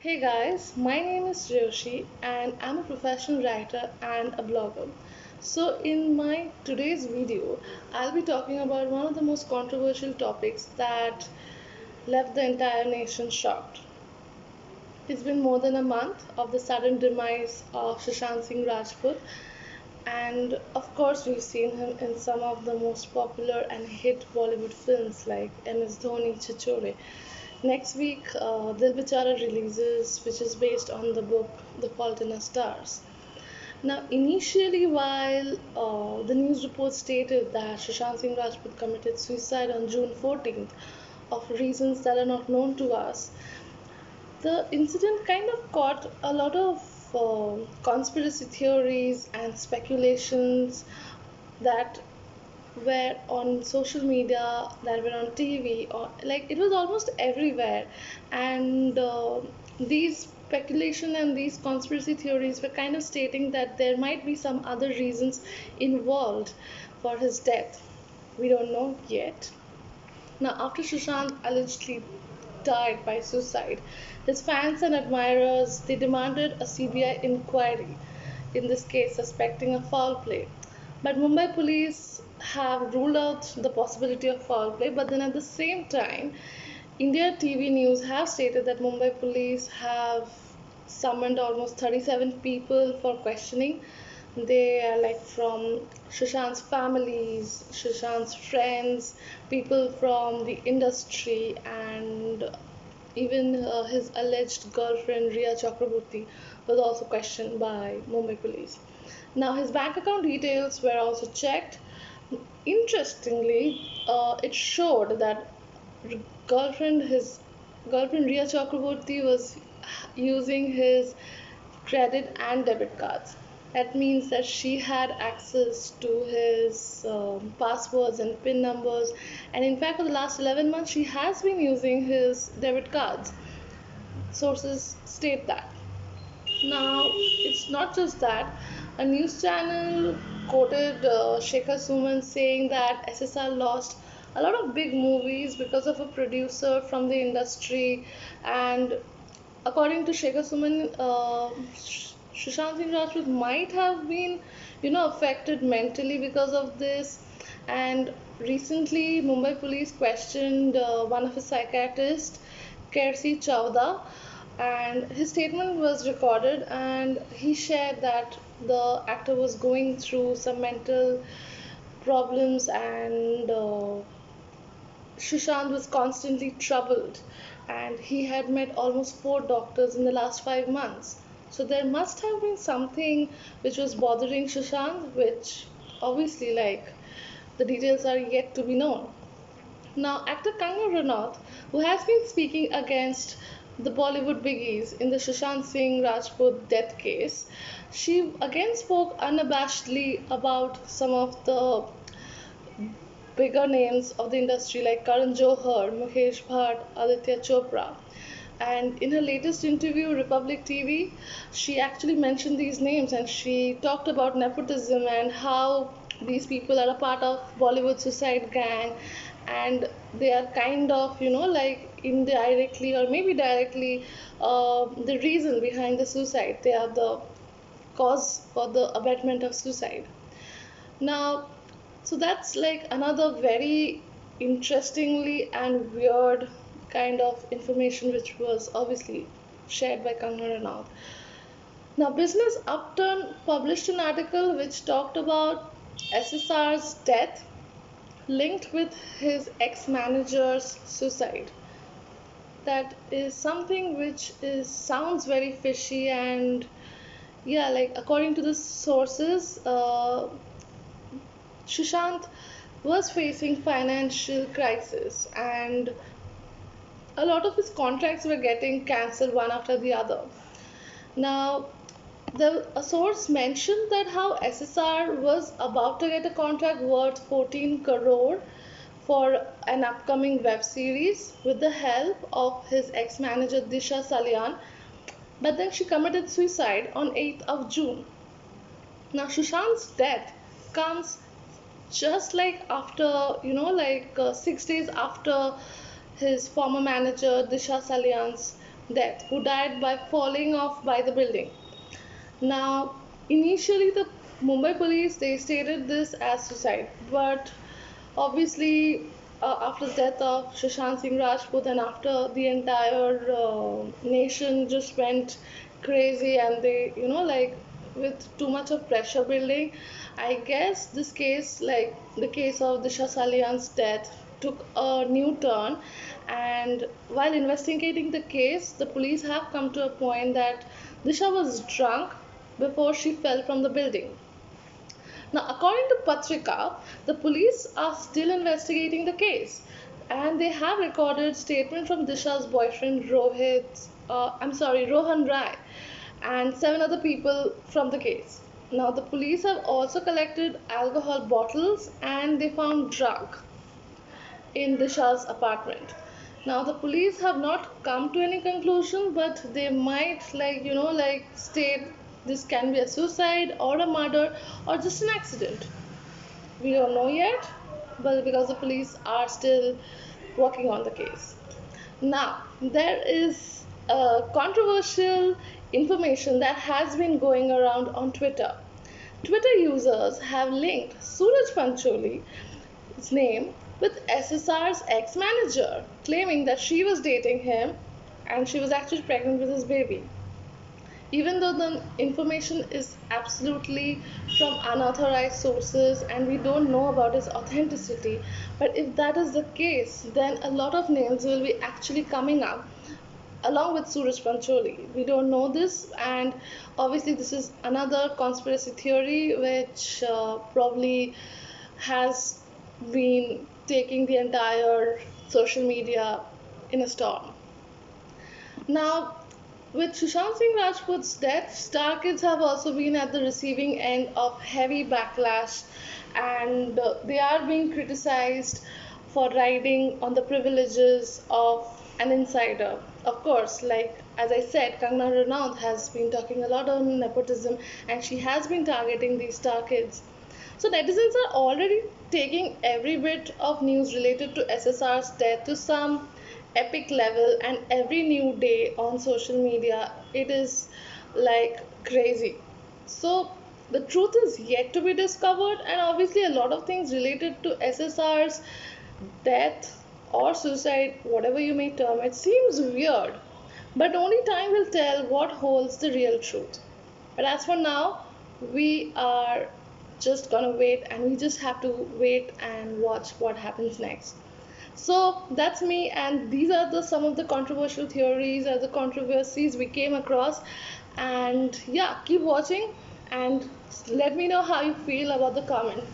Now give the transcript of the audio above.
Hey guys, my name is Sreoshi and I'm a professional writer and a blogger. So in my today's video, I'll be talking about one of the most controversial topics that left the entire nation shocked. It's been more than a month of the sudden demise of Sushant Singh Rajput, and of course we've seen him in some of the most popular and hit Bollywood films like MS Dhoni, Chichore. Next week, Dil Bechara releases, which is based on the book The Fault in Our Stars. Now, initially, while the news report stated that Sushant Singh Rajput committed suicide on June 14th of reasons that are not known to us, the incident kind of caught a lot of conspiracy theories and speculations that were on social media, that were on TV, or like it was almost everywhere. And these speculation and these conspiracy theories were kind of stating that there might be some other reasons involved for his death. We don't know yet. Now, after Sushant allegedly died by suicide, his fans and admirers they demanded a CBI inquiry in this case suspecting a foul play. But Mumbai police have ruled out the possibility of foul play, but then at the same time, India TV news have stated that Mumbai police have summoned almost 37 people for questioning. They are like from Sushant's families, Sushant's friends, people from the industry, and even his alleged girlfriend Riya Chakraborty was also questioned by Mumbai police. Now his bank account details were also checked. Interestingly, it showed that his girlfriend Riya Chakraborty was using his credit and debit cards. That means that she had access to his passwords and PIN numbers, and in fact, for the last 11 months, she has been using his debit cards. Sources state that. Now, it's not just that. A news channel quoted Shekhar Suman saying that SSR lost a lot of big movies because of a producer from the industry. And according to Shekhar Suman, Sushant Singh Rajput might have been, affected mentally because of this. And recently, Mumbai police questioned one of his psychiatrists, Kersi Chawda, and his statement was recorded. And he shared that the actor was going through some mental problems and Sushant was constantly troubled and he had met almost four doctors in the last 5 months. So there must have been something which was bothering Sushant, which obviously, like, the details are yet to be known. Now, actor Kangana Ranaut, who has been speaking against the Bollywood biggies in the Sushant Singh Rajput death case, she again spoke unabashedly about some of the bigger names of the industry like Karan Johar, Mukesh Bhatt, Aditya Chopra. And in her latest interview, Republic TV, she actually mentioned these names and she talked about nepotism and how these people are a part of Bollywood suicide gang and they are kind of, like indirectly or maybe directly the reason behind the suicide. They are the cause for the abatement of suicide. Now, so that's like another very interestingly and weird kind of information which was obviously shared by Kangana Ranaut. Now, Business Upturn published an article which talked about SSR's death linked with his ex-manager's suicide. That is something which is sounds very fishy and yeah, like according to the sources, Sushant was facing financial crisis and a lot of his contracts were getting cancelled one after the other. Now, a source mentioned that how SSR was about to get a contract worth 14 crore for an upcoming web series with the help of his ex-manager Disha Salyan, but then she committed suicide on 8th of June. Now, Sushant's death comes just like after 6 days after his former manager Disha Salyan's death, who died by falling off by the building. Now, initially, the Mumbai police they stated this as suicide, but obviously, after the death of Sushant Singh Rajput and after the entire nation just went crazy and they, like with too much of pressure building, I guess this case, like the case of Disha Salian's death, took a new turn. And while investigating the case, the police have come to a point that Disha was drunk before she fell from the building. Now, according to Patrika, the police are still investigating the case and they have recorded statement from Disha's boyfriend Rohan Rai and seven other people from the case. Now, the police have also collected alcohol bottles and they found drug in Disha's apartment. Now, the police have not come to any conclusion, but they might, state this can be a suicide or a murder or just an accident. We don't know yet, but because the police are still working on the case. Now, there is a controversial information that has been going around on Twitter. Twitter users have linked Suraj Pancholi's name with SSR's ex manager, claiming that she was dating him and she was actually pregnant with his baby. Even though the information is absolutely from unauthorized sources and we don't know about its authenticity, but if that is the case, then a lot of names will be actually coming up along with Suraj Pancholi. We don't know this, and obviously, this is another conspiracy theory which probably has been taking the entire social media in a storm. Now, with Sushant Singh Rajput's death, star kids have also been at the receiving end of heavy backlash and they are being criticized for riding on the privileges of an insider. Of course, like as I said, Kangana Ranaut has been talking a lot on nepotism and she has been targeting these star kids. So netizens are already taking every bit of news related to SSR's death to some epic level, and every new day on social media it is like crazy. So the truth is yet to be discovered, and obviously a lot of things related to SSR's death or suicide, whatever you may term it, seems weird. But only time will tell what holds the real truth. But as for now, we are just gonna wait and we just have to wait and watch what happens next. So that's me, and these are the some of the controversial theories or the controversies we came across. And yeah, keep watching and let me know how you feel about the comment